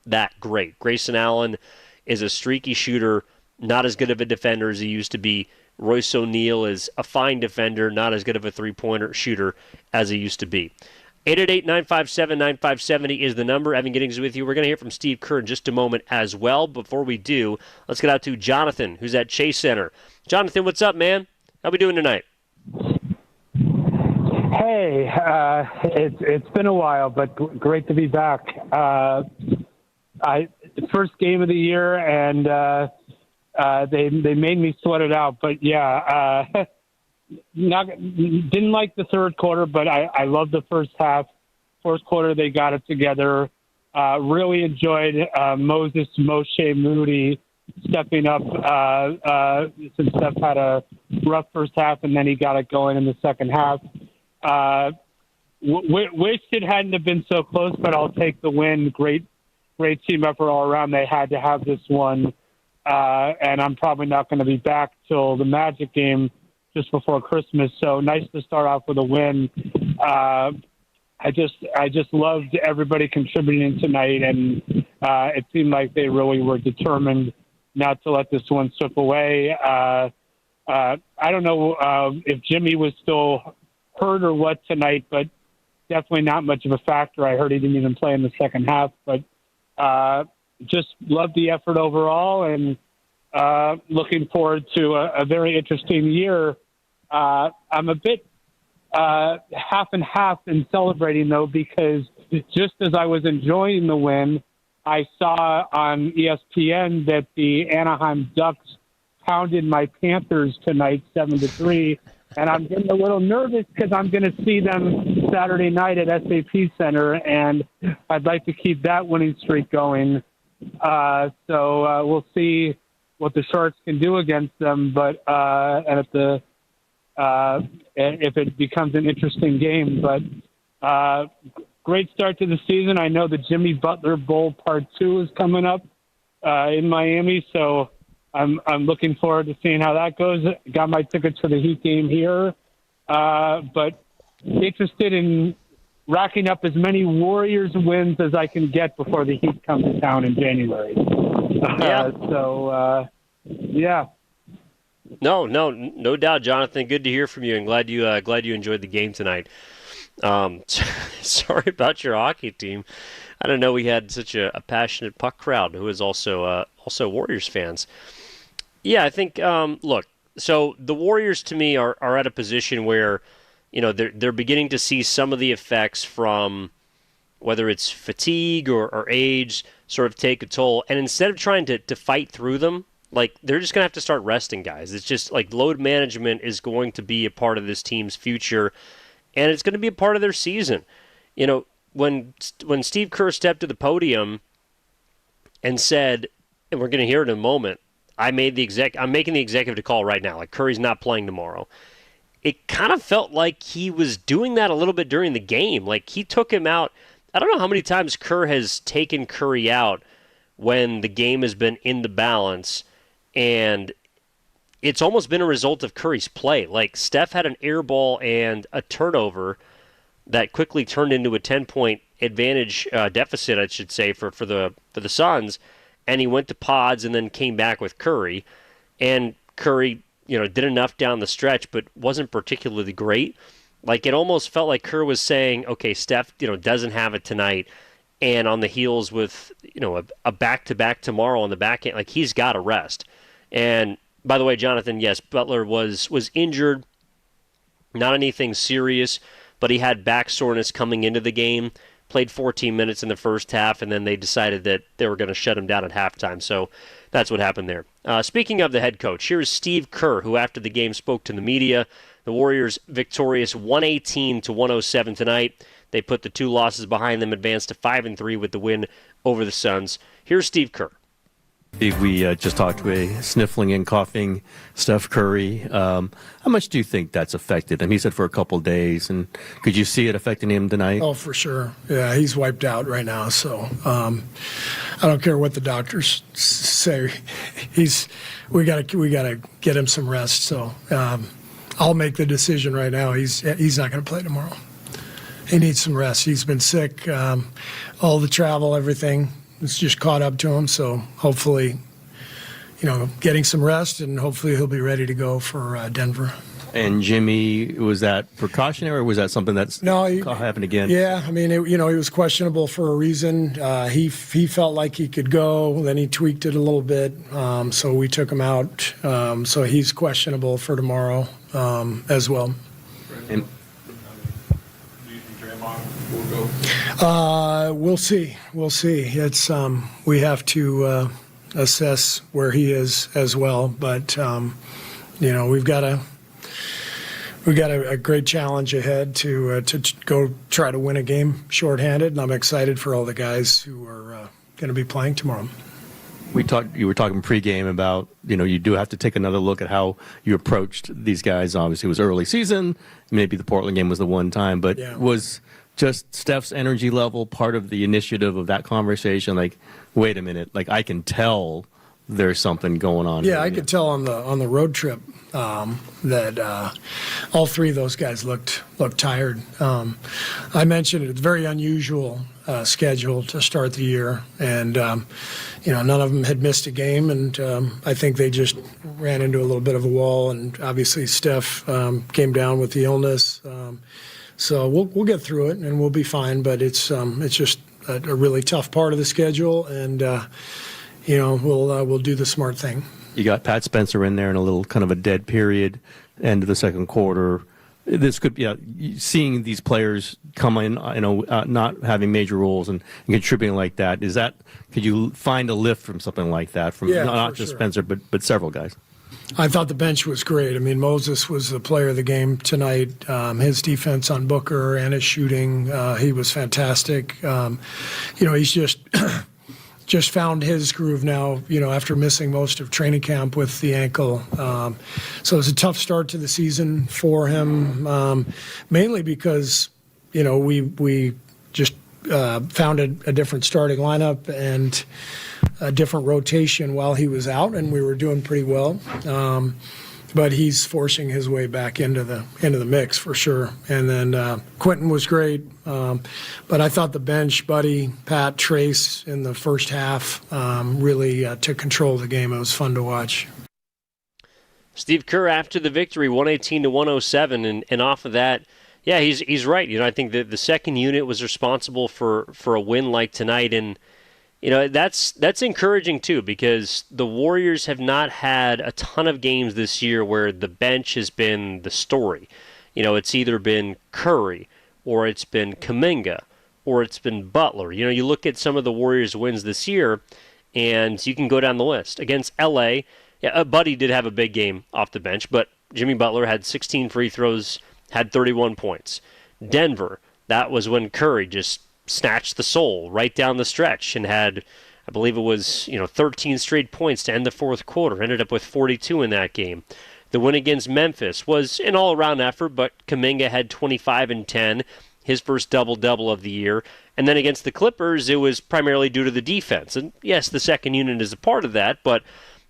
that great. Grayson Allen is a streaky shooter, not as good of a defender as he used to be. Royce O'Neal is a fine defender, not as good of a three-pointer shooter as he used to be. 888-957-9570 is the number. Evan Giddings with you. We're going to hear from Steve Kerr in just a moment as well. Before we do, let's get out to Jonathan, who's at Chase Center. Jonathan, what's up, man? How we doing tonight? Hey, it's been a while, but great to be back. First game of the year, and they made me sweat it out. But yeah, didn't like the third quarter, but I loved the first half. First quarter, they got it together. Really enjoyed Moses Moshe Moody stepping up since Steph had a rough first half, and then he got it going in the second half. Wish it hadn't have been so close, but I'll take the win. Great team effort all around. They had to have this one, and I'm probably not going to be back till the Magic game just before Christmas. So nice to start off with a win. I just loved everybody contributing tonight, and it seemed like they really were determined not to let this one slip away. I don't know if Jimmy was still hurt or what tonight, but definitely not much of a factor. I heard he didn't even play in the second half, but just love the effort overall and looking forward to a very interesting year. I'm a bit half and half in celebrating, though, because just as I was enjoying the win, I saw on ESPN that the Anaheim Ducks pounded my Panthers tonight 7-3, and I'm getting a little nervous because I'm going to see them Saturday night at SAP Center, and I'd like to keep that winning streak going. So we'll see what the Sharks can do against them, but and if it becomes an interesting game. But great start to the season. I know the Jimmy Butler Bowl Part 2 is coming up in Miami, so I'm looking forward to seeing how that goes. Got my tickets for the Heat game here, but interested in racking up as many Warriors wins as I can get before the Heat come to town in January. Yeah. No doubt, Jonathan. Good to hear from you, and glad you enjoyed the game tonight. Sorry about your hockey team. I don't know we had such a passionate puck crowd who is also Warriors fans. Yeah, I think. Look, so the Warriors to me are at a position where, they're beginning to see some of the effects from whether it's fatigue or age sort of take a toll, and instead of trying to fight through them, like, they're just going to have to start resting guys. It's just like load management is going to be a part of this team's future, and it's going to be a part of their season. When Steve Kerr stepped to the podium and said, and we're going to hear it in a moment, I'm making the executive call right now. Like, Curry's not playing tomorrow. It kind of felt like he was doing that a little bit during the game. Like, he took him out. I don't know how many times Kerr has taken Curry out when the game has been in the balance, and it's almost been a result of Curry's play. Like, Steph had an air ball and a turnover that quickly turned into a 10-point advantage deficit, I should say, for the Suns, and he went to pods and then came back with Curry, and Curry, did enough down the stretch, but wasn't particularly great. Like, it almost felt like Kerr was saying, okay, Steph, doesn't have it tonight, and on the heels with, a back-to-back tomorrow on the back end, like, he's got to rest. And by the way, Jonathan, yes, Butler was injured, not anything serious, but he had back soreness coming into the game, played 14 minutes in the first half, and then they decided that they were going to shut him down at halftime. So that's what happened there. Speaking of the head coach, here's Steve Kerr, who after the game spoke to the media. The Warriors victorious 118-107 tonight. They put the two losses behind them, advanced to 5-3 with the win over the Suns. Here's Steve Kerr. We just talked to a sniffling and coughing Steph Curry. How much do you think that's affected him? He said for a couple of days. And could you see it affecting him tonight? Oh, for sure. Yeah, he's wiped out right now. So I don't care what the doctors say. We gotta get him some rest. So I'll make the decision right now. He's not going to play tomorrow. He needs some rest. He's been sick. All the travel, everything. It's just caught up to him, so hopefully, getting some rest, and hopefully he'll be ready to go for Denver. And Jimmy, was that precautionary, or was that something that's happened again? Yeah, I mean, he was questionable for a reason. He felt like he could go, then he tweaked it a little bit, so we took him out. So he's questionable for tomorrow as well. And we'll see. It's we have to assess where he is as well. But we've got a great challenge ahead to go try to win a game shorthanded, and I'm excited for all the guys who are going to be playing tomorrow. You were talking pregame about, you do have to take another look at how you approached these guys. Obviously, it was early season. Maybe the Portland game was the one time, but was just Steph's energy level part of the initiative of that conversation? Like, wait a minute, like, I can tell there's something going on. Yeah, I could tell on the road trip that all three of those guys looked tired. I mentioned it's a very unusual schedule to start the year, and none of them had missed a game, and I think they just ran into a little bit of a wall. And obviously, Steph came down with the illness, so we'll get through it and we'll be fine. But it's just a really tough part of the schedule, and we'll do the smart thing. You got Pat Spencer in there in a little kind of a dead period, end of the second quarter. This could be seeing these players come in, not having major roles and contributing like that. Could you find a lift from something like that from not just Spencer, but several guys? I thought the bench was great. I mean, Moses was the player of the game tonight. His defense on Booker and his shooting, he was fantastic. He's just found his groove now, after missing most of training camp with the ankle. So it was a tough start to the season for him, mainly because, we just found a different starting lineup and a different rotation while he was out, and we were doing pretty well. But he's forcing his way back into the mix for sure. And then Quentin was great, but I thought the bench, Buddy, Pat, Trace in the first half really took control of the game. It was fun to watch. Steve Kerr after the victory, 118-107, and off of that, yeah, he's right. I think that the second unit was responsible for a win like tonight, and that's encouraging too, because the Warriors have not had a ton of games this year where the bench has been the story. It's either been Curry, or it's been Kuminga, or it's been Butler. You look at some of the Warriors' wins this year, and you can go down the list. Against L.A., Buddy did have a big game off the bench, but Jimmy Butler had 16 free throws, had 31 points. Denver, that was when Curry just snatched the soul right down the stretch and had, I believe it was, 13 straight points to end the fourth quarter. Ended up with 42 in that game. The win against Memphis was an all-around effort, but Kuminga had 25 and 10, his first double-double of the year. And then against the Clippers, it was primarily due to the defense. And yes, the second unit is a part of that, but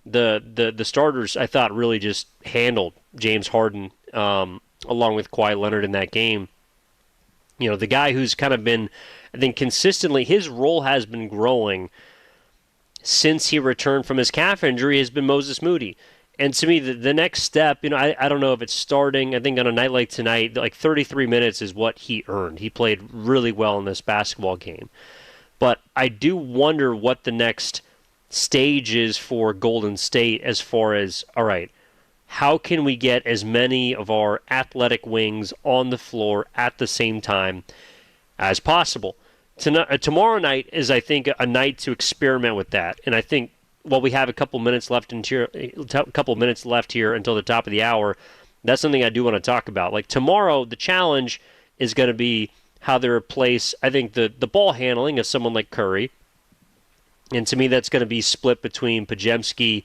the starters, I thought, really just handled James Harden along with Kawhi Leonard in that game. The guy who's kind of been, I think, consistently, his role has been growing since he returned from his calf injury has been Moses Moody. And to me, the next step, I don't know if it's starting. I think on a night like tonight, like 33 minutes is what he earned. He played really well in this basketball game. But I do wonder what the next stage is for Golden State as far as, all right, how can we get as many of our athletic wings on the floor at the same time as possible? Tomorrow night is, I think, a night to experiment with that. And I think while we have a couple minutes left here until the top of the hour, that's something I do want to talk about. Like tomorrow, the challenge is going to be how they replace, I think, the ball handling of someone like Curry. And to me, that's going to be split between Podziemski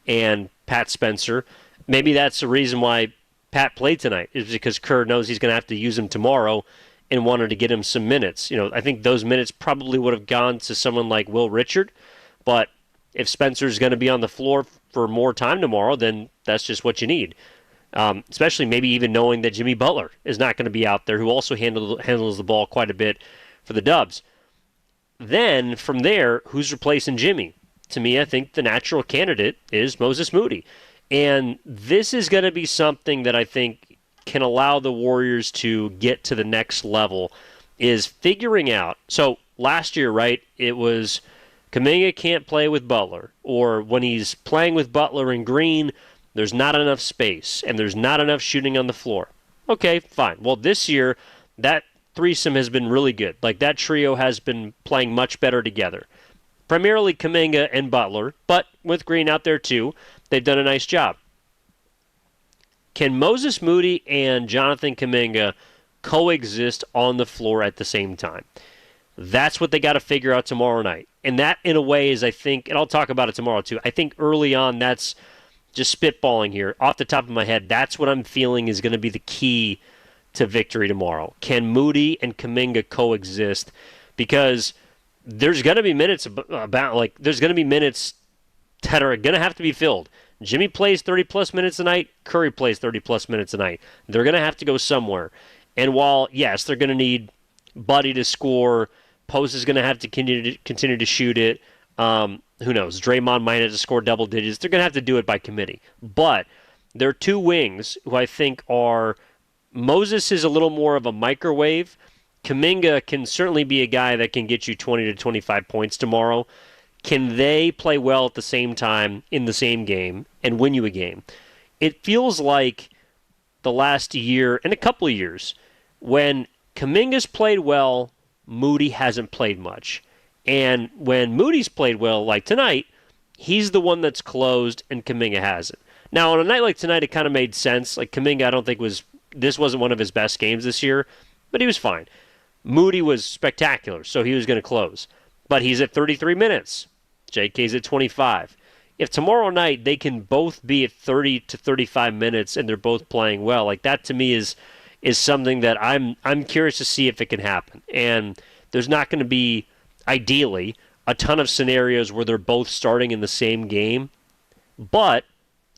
and Pat Spencer. Maybe that's the reason why Pat played tonight, is because Kerr knows he's going to have to use him tomorrow and wanted to get him some minutes. I think those minutes probably would have gone to someone like Will Richard, but if Spencer's going to be on the floor for more time tomorrow, then that's just what you need. Especially maybe even knowing that Jimmy Butler is not going to be out there, who also handles the ball quite a bit for the Dubs. Then, from there, who's replacing Jimmy? To me, I think the natural candidate is Moses Moody. And this is going to be something that I think can allow the Warriors to get to the next level, is figuring out. So last year, right, it was Kuminga can't play with Butler, or when he's playing with Butler and Green, there's not enough space and there's not enough shooting on the floor. Okay, fine. Well, this year, that threesome has been really good. Like, that trio has been playing much better together. Primarily Kuminga and Butler, but with Green out there too, they've done a nice job. Can Moses Moody and Jonathan Kuminga coexist on the floor at the same time? That's what they got to figure out tomorrow night. And that, in a way, is, I think, and I'll talk about it tomorrow too, I think early on, that's just spitballing here, off the top of my head, that's what I'm feeling is going to be the key to victory tomorrow. Can Moody and Kuminga coexist? Because there's going to be minutes there's going to be minutes that are going to have to be filled. Jimmy plays 30-plus minutes a night. Curry plays 30-plus minutes a night. They're going to have to go somewhere. And while, yes, they're going to need Buddy to score, Post is going to have to continue to shoot it. Who knows? Draymond might have to score double digits. They're going to have to do it by committee. But there are two wings who I think are – Moses is a little more of a microwave. Kuminga can certainly be a guy that can get you 20 to 25 points tomorrow. Can they play well at the same time in the same game and win you a game? It feels like the last year and a couple of years when Kuminga's played well, Moody hasn't played much. And when Moody's played well, like tonight, he's the one that's closed and Kuminga hasn't. Now, on a night like tonight, it kind of made sense. Like Kuminga, I don't think this wasn't one of his best games this year, but he was fine. Moody was spectacular, so he was going to close. But he's at 33 minutes. JK's at 25. If tomorrow night they can both be at 30 to 35 minutes and they're both playing well, like that to me is something that I'm curious to see if it can happen. And there's not going to be, ideally, a ton of scenarios where they're both starting in the same game. But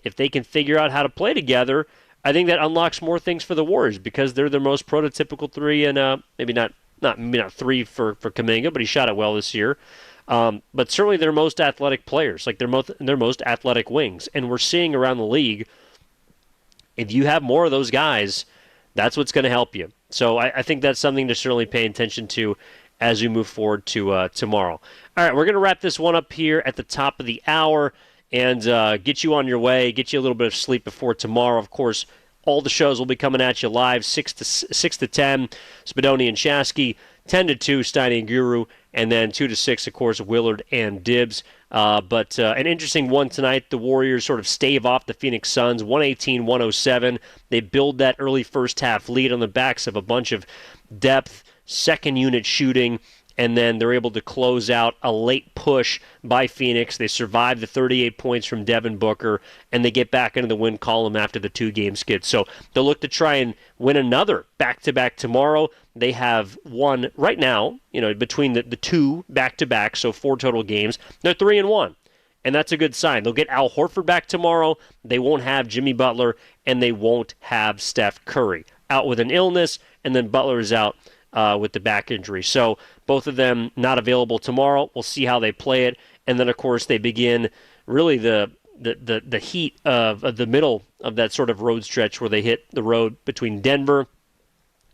if they can figure out how to play together, I think that unlocks more things for the Warriors because they're the most prototypical three, and maybe not three for Kuminga, but he shot it well this year. But certainly their most athletic players, like their most athletic wings. And we're seeing around the league, if you have more of those guys, that's what's going to help you. So I think that's something to certainly pay attention to as we move forward to tomorrow. All right, we're going to wrap this one up here at the top of the hour and get you on your way, get you a little bit of sleep before tomorrow. Of course, all the shows will be coming at you live, 6 to 10, Spadoni and Shasky, 10 to 2, Steiny and Guru, and then 2 to 6, of course, Willard and Dibbs. But an interesting one tonight. The Warriors sort of stave off the Phoenix Suns, 118-107. They build that early first-half lead on the backs of a bunch of depth, second-unit shooting, and then they're able to close out a late push by Phoenix. They survive the 38 points from Devin Booker, and they get back into the win column after the two-game skid. So they'll look to try and win another back-to-back tomorrow. They have won right now, between the two back-to-back, so 4 total games. They're 3-1, and that's a good sign. They'll get Al Horford back tomorrow. They won't have Jimmy Butler, and they won't have Steph Curry out with an illness, and then Butler is out with the back injury. So both of them not available tomorrow. We'll see how they play it. And then, of course, they begin really the heat of the middle of that sort of road stretch where they hit the road between Denver,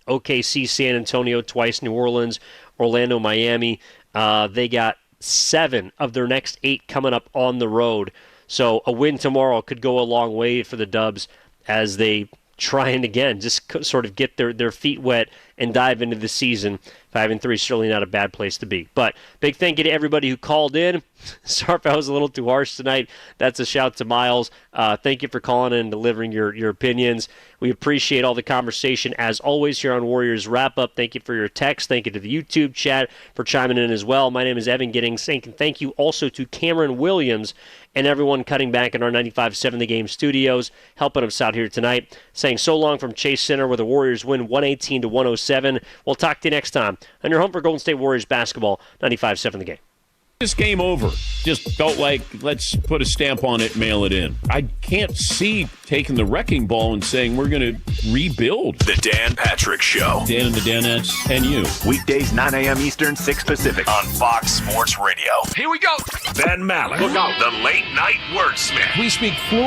OKC, San Antonio, twice New Orleans, Orlando, Miami. They got 7 of their next 8 coming up on the road. So a win tomorrow could go a long way for the Dubs as they try and, again, just sort of get their feet wet and dive into the season. 5-3 is certainly not a bad place to be. But big thank you to everybody who called in. Sorry if I was a little too harsh tonight. That's a shout to Miles. Thank you for calling in and delivering your opinions. We appreciate all the conversation, as always, here on Warriors Wrap-Up. Thank you for your text. Thank you to the YouTube chat for chiming in as well. My name is Evan Giddings. Thank you also to Cameron Williams and everyone cutting back in our 95.7 The Game studios, helping us out here tonight. Saying so long from Chase Center, where the Warriors win 118-107. We'll talk to you next time on your home for Golden State Warriors basketball, 95.7 The Game. This game over. Just felt like, let's put a stamp on it, mail it in. I can't see taking the wrecking ball and saying we're going to rebuild. The Dan Patrick Show. Dan and the Danettes and you. Weekdays, 9 a.m. Eastern, 6 Pacific on Fox Sports Radio. Here we go. Ben Mallett. Look out. The late night wordsmith. We speak fluent